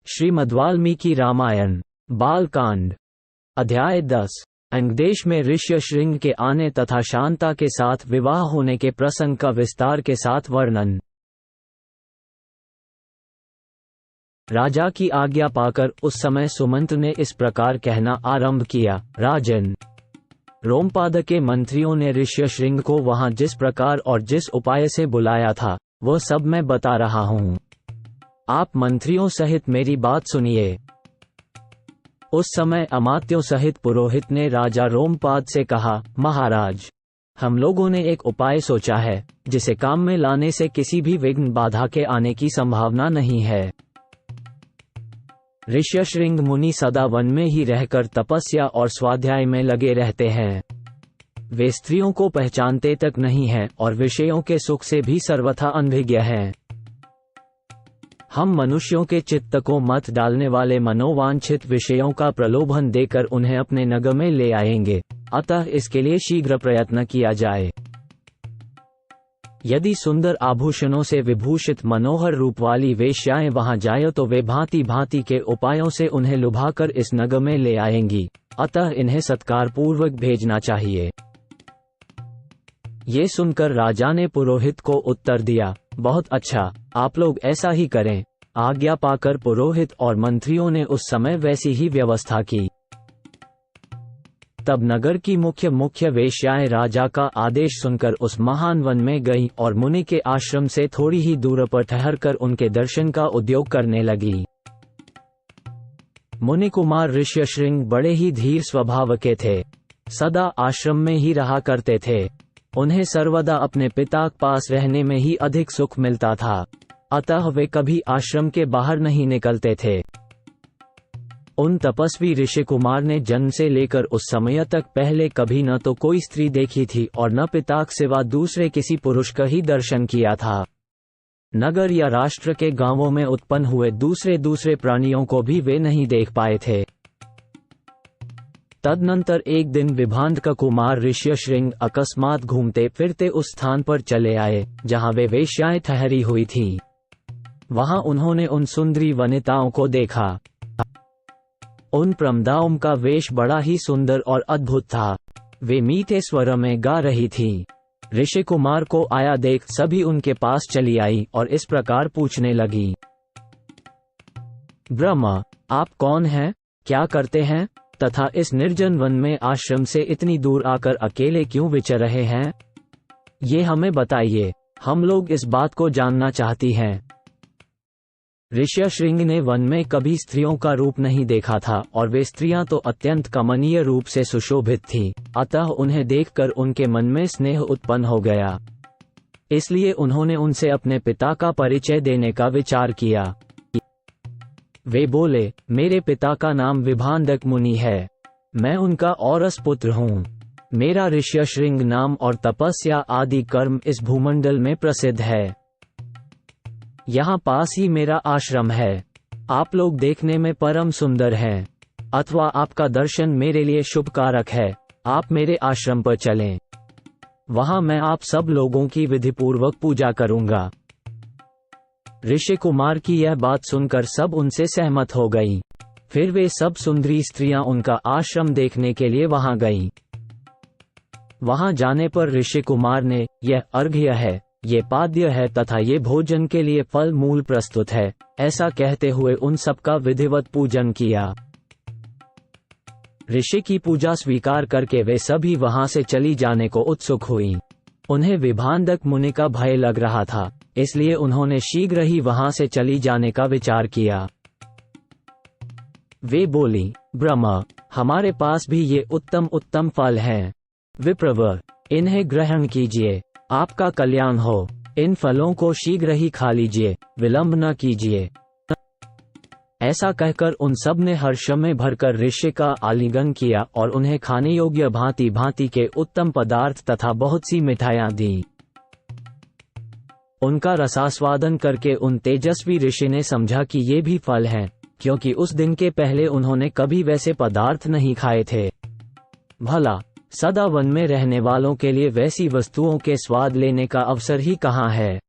श्रीमद्वाल्मीकि रामायण बालकांड अध्याय 10। अंगदेश में ऋष्यशृंग के आने तथा शांता के साथ विवाह होने के प्रसंग का विस्तार के साथ वर्णन। राजा की आज्ञा पाकर उस समय सुमंत ने इस प्रकार कहना आरंभ किया, राजन, रोमपाद के मंत्रियों ने ऋष्यशृंग को वहां जिस प्रकार और जिस उपाय से बुलाया था वह सब मैं बता रहा हूं। आप मंत्रियों सहित मेरी बात सुनिए। उस समय अमात्यों सहित पुरोहित ने राजा रोमपाद से कहा, महाराज, हम लोगों ने एक उपाय सोचा है जिसे काम में लाने से किसी भी विघ्न बाधा के आने की संभावना नहीं है। ऋष्यशृंग मुनि सदा वन में ही रहकर तपस्या और स्वाध्याय में लगे रहते हैं। वे स्त्रियों को पहचानते तक नहीं हैं और विषयों के सुख से भी सर्वथा अनभिज्ञ हैं। हम मनुष्यों के चित्त को मत डालने वाले मनोवांछित विषयों का प्रलोभन देकर उन्हें अपने नगर में ले आएंगे, अतः इसके लिए शीघ्र प्रयत्न किया जाए। यदि सुंदर आभूषणों से विभूषित मनोहर रूप वाली वेश्याएं वहां जाए तो वे भांति भांति के उपायों से उन्हें लुभाकर इस नगर में ले आएंगी, अतः इन्हें सत्कार पूर्वक भेजना चाहिए। ये सुनकर राजा ने पुरोहित को उत्तर दिया, बहुत अच्छा, आप लोग ऐसा ही करें। आज्ञा पाकर पुरोहित और मंत्रियों ने उस समय वैसी ही व्यवस्था की। तब नगर की मुख्य वेश्याएं राजा का आदेश सुनकर उस महान वन में गईं और मुनि के आश्रम से थोड़ी ही दूर पर ठहरकर उनके दर्शन का उद्योग करने लगी। मुनि कुमार ऋष्यशृंग बड़े ही धीर स्वभाव के थे, सदा आश्रम में ही रहा करते थे। उन्हें सर्वदा अपने पिता के पास रहने में ही अधिक सुख मिलता था, अतः वे कभी आश्रम के बाहर नहीं निकलते थे। उन तपस्वी ऋषि कुमार ने जन्म से लेकर उस समय तक पहले कभी न तो कोई स्त्री देखी थी और न पिता के सिवा दूसरे किसी पुरुष का ही दर्शन किया था। नगर या राष्ट्र के गांवों में उत्पन्न हुए दूसरे प्राणियों को भी वे नहीं देख पाए थे। तदनंतर एक दिन विभांत का कुमार ऋष्यशृंग अकस्मात घूमते फिरते उस स्थान पर चले आए जहां वे वेश्याएं ठहरी हुई थीं। वहां उन्होंने उन सुंदरी वनिताओं को देखा। उन प्रमदाओं का वेश बड़ा ही सुंदर और अद्भुत था। वे मीठे स्वर में गा रही थीं। ऋषि कुमार को आया देख सभी उनके पास चली आई और इस प्रकार पूछने लगी, ब्रह्मा, आप कौन हैं, क्या करते हैं तथा इस निर्जन वन में आश्रम से इतनी दूर आकर अकेले क्यों विचर रहे हैं? ये हमें बताइए, हम लोग इस बात को जानना चाहती हैं। ऋष्यशृंग ने वन में कभी स्त्रियों का रूप नहीं देखा था और वे स्त्रियां तो अत्यंत कमनीय रूप से सुशोभित थीं, अतः उन्हें देखकर उनके मन में स्नेह उत्पन्न हो गया। इसलिए उन्होंने उनसे अपने पिता का परिचय देने का विचार किया। वे बोले, मेरे पिता का नाम विभांडक मुनि है, मैं उनका औरस पुत्र हूँ। मेरा ऋष्यशृंग नाम और तपस्या आदि कर्म इस भूमंडल में प्रसिद्ध है। यहाँ पास ही मेरा आश्रम है। आप लोग देखने में परम सुंदर हैं, अथवा आपका दर्शन मेरे लिए शुभकारक है। आप मेरे आश्रम पर चलें, वहाँ मैं आप सब लोगों की विधिपूर्वक पूजा करूँगा। ऋषि कुमार की यह बात सुनकर सब उनसे सहमत हो गईं। फिर वे सब सुंदरी स्त्रियां उनका आश्रम देखने के लिए वहां गईं। वहां जाने पर ऋषि कुमार ने, यह अर्घ्य है, ये पाद्य है तथा ये भोजन के लिए फल मूल प्रस्तुत है, ऐसा कहते हुए उन सबका विधिवत पूजन किया। ऋषि की पूजा स्वीकार करके वे सभी वहां से चली जाने को उत्सुक हुईं। उन्हें विभांडक मुनि का भय लग रहा था, इसलिए उन्होंने शीघ्र ही वहां से चली जाने का विचार किया। वे बोली, ब्रह्मा, हमारे पास भी ये उत्तम फल हैं। विप्रवर, इन्हें ग्रहण कीजिए, आपका कल्याण हो। इन फलों को शीघ्र ही खा लीजिए, विलंब न कीजिए। ऐसा कहकर उन सब ने हर्ष में भरकर ऋषि का आलिंगन किया और उन्हें खाने योग्य भांति भांति के उत्तम पदार्थ तथा बहुत सी मिठाइयां दी। उनका रसास्वादन करके उन तेजस्वी ऋषि ने समझा कि ये भी फल हैं, क्योंकि उस दिन के पहले उन्होंने कभी वैसे पदार्थ नहीं खाए थे। भला सदा वन में रहने वालों के लिए वैसी वस्तुओं के स्वाद लेने का अवसर ही कहाँ है।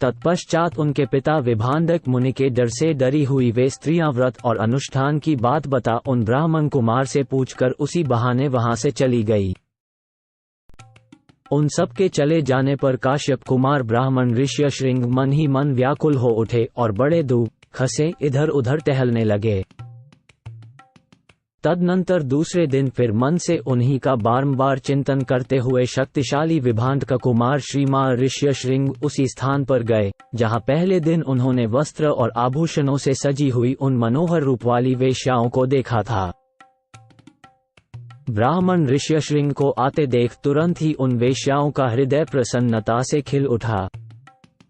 तत्पश्चात उनके पिता विभांडक मुनि के डर से डरी हुई वे स्त्रियां व्रत और अनुष्ठान की बात बता उन ब्राह्मण कुमार से पूछकर उसी बहाने वहां से चली गई। उन सब के चले जाने पर काश्यप कुमार ब्राह्मण ऋष्यशृंग मन ही मन व्याकुल हो उठे और बड़े दुख खसे इधर उधर टहलने लगे। तदनंतर दूसरे दिन फिर मन से उन्हीं का बारंबार चिंतन करते हुए शक्तिशाली विभांड का कुमार श्रीमान ऋष्यशृंग उसी स्थान पर गए जहां पहले दिन उन्होंने वस्त्र और आभूषणों से सजी हुई उन मनोहर रूप वाली वेश्याओं को देखा था। ब्राह्मण ऋष्यशृंग को आते देख तुरंत ही उन वेश्याओं का हृदय प्रसन्नता से खिल उठा।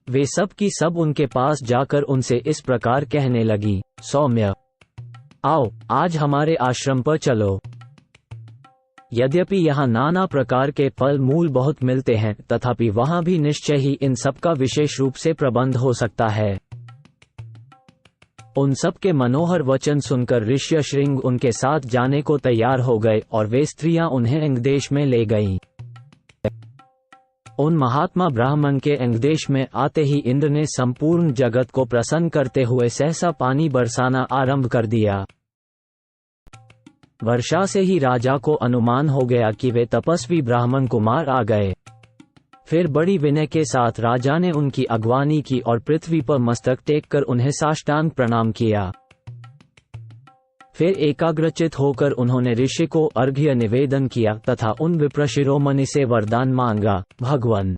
वे सब की सब उनके पास जाकर उनसे इस प्रकार कहने लगी, सौम्य, आओ आज हमारे आश्रम पर चलो। यद्यपि यहाँ नाना प्रकार के फल मूल बहुत मिलते हैं, तथापि वहाँ भी निश्चय ही इन सब का विशेष रूप से प्रबंध हो सकता है। उन सब के मनोहर वचन सुनकर ऋष्यशृंग उनके साथ जाने को तैयार हो गए और वे स्त्रियां उन्हें अंगदेश में ले गईं। उन महात्मा ब्राह्मण के अंगदेश में आते ही इंद्र ने संपूर्ण जगत को प्रसन्न करते हुए सहसा पानी बरसाना आरंभ कर दिया। वर्षा से ही राजा को अनुमान हो गया कि वे तपस्वी ब्राह्मण कुमार आ गए। फिर बड़ी विनय के साथ राजा ने उनकी अगवानी की और पृथ्वी पर मस्तक टेककर उन्हें साष्टांग प्रणाम किया। फिर एकाग्रचित होकर उन्होंने ऋषि को अर्घ्य निवेदन किया तथा उन विप्रशिरोमणि से वरदान मांगा, भगवान,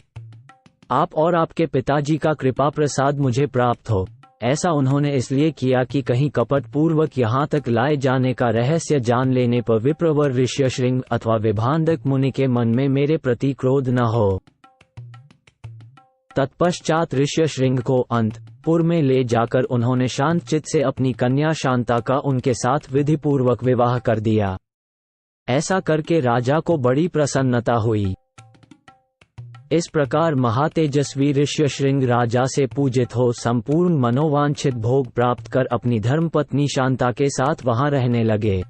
आप और आपके पिताजी का कृपा प्रसाद मुझे प्राप्त हो। ऐसा उन्होंने इसलिए किया कि कहीं कपट पूर्वक यहाँ तक लाए जाने का रहस्य जान लेने पर विप्रवर ऋष्यशृंग अथवा विभांडक मुनि के मन में मेरे प्रति क्रोध न हो। तत्पश्चात ऋष्यशृंग को अंतपुर में ले जाकर उन्होंने शांत चित्त से अपनी कन्या शांता का उनके साथ विधिपूर्वक विवाह कर दिया। ऐसा करके राजा को बड़ी प्रसन्नता हुई। इस प्रकार महातेजस्वी ऋष्यशृंग राजा से पूजित हो संपूर्ण मनोवांछित भोग प्राप्त कर अपनी धर्मपत्नी शांता के साथ वहां रहने लगे।